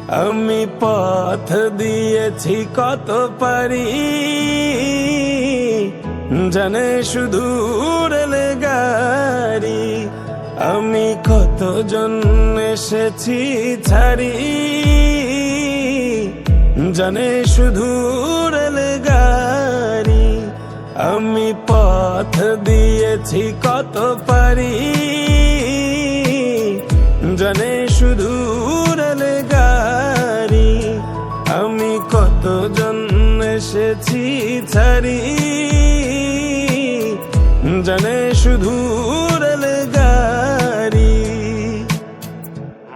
আমি পথ দিয়েছি কত পারি, জানে শুধু রেলগাড়ি। আমি কতজন এসেছি ছাড়ি, জানে শুধু রেলগাড়ি। আমি পথ দিয়েছি কত পারি, জানে শুধু রেলগাড়ি। আমি কতজন এসেছি ছাড়ি, জানে শুধু রেলগাড়ি।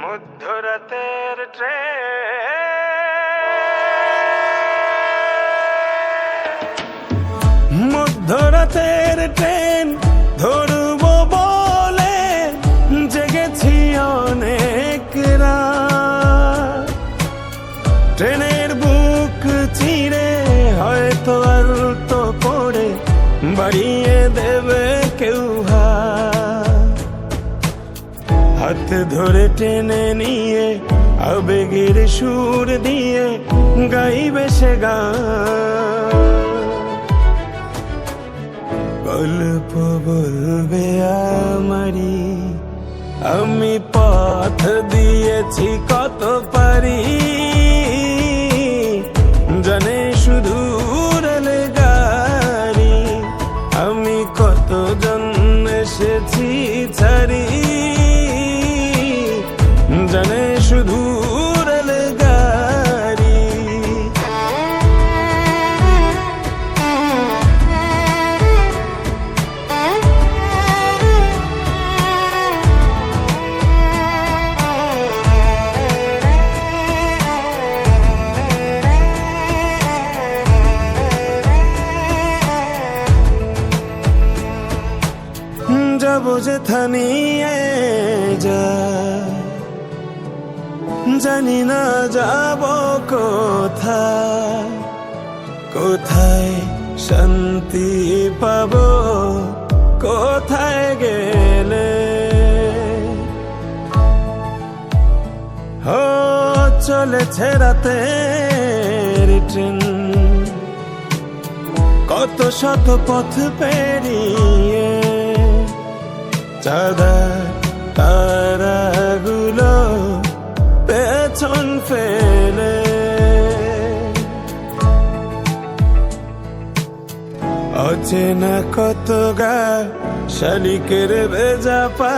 মধ্যরাতের ট্রেন, মধ্যরাতের ট্রেন ধরবো বলে জেগেছি অনেক রাত। ট্রেনের বুক চিরে হয়তো আলতো করে বাড়িয়ে দেবে কেউ হাত ধরে টেনে নিয়ে আবেগের সুর দিয়ে গাইবে সে গান। গল্প বলবে আমারি, আমি পথ দিয়েছি কত পারি, জানে শুধু রেলগাড়ি। আমি কতজন এসেছি ছাড়ি, জানে শুধু রেলগাড়ি। যাবো যেথা নিয়ে যা, জানি না যাব কোথায়, কোথায় শান্তি পাবো, কোথায় গেলে। ও চলেছে রাতের ট্রেন, কত শত পথ পেরিয়ে। চাঁদা তারাগুলো পেছন ফেলে, অচেনা কত গা শালিকের ভেজা পা,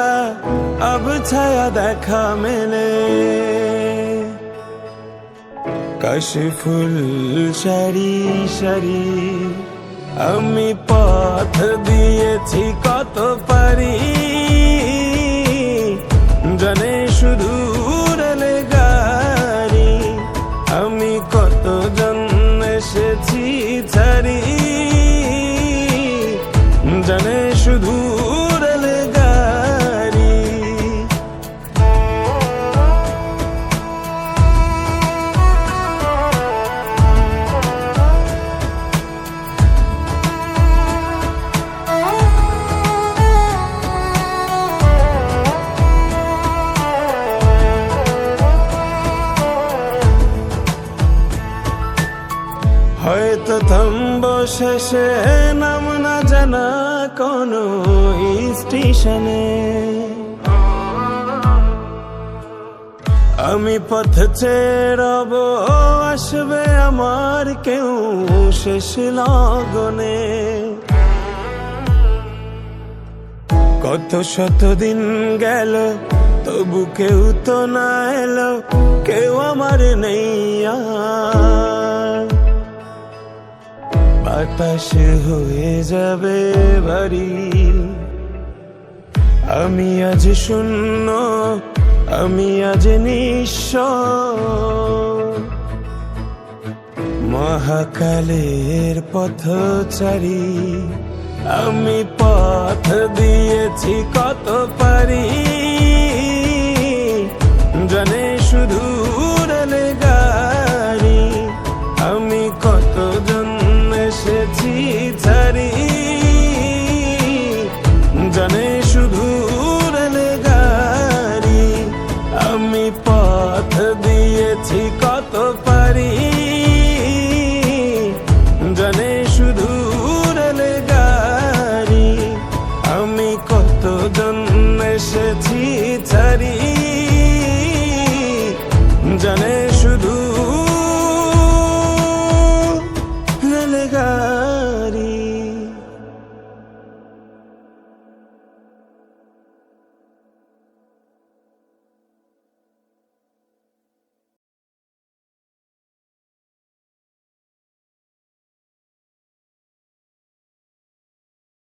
আব ছায়া দেখা মেলে। কাশি ফুল সারি সারি, আমি পথ দিয়েছি কত পারি, জানে শুধু রেলগাড়ি। আমি কতজন এসেছি ছাড়ি, জানে শুধু রেলগাড়ি। হয়তো থামবো শেষে নাম না জানা কোনো স্টেশনে। আমি পথ ছেড়ব, আসবে আমার কেউ শেষ লগনে। কত শত দিন গেল তবু কেউ তো না এলো, কেউ আমার নেই আর। বাতাস হয়ে যাবে ভারী, আমি আজ শূন্য, আমি আজ নিঃস্ব। মহাকালের পথচারী, আমি পথ দিয়েছি কত পারি,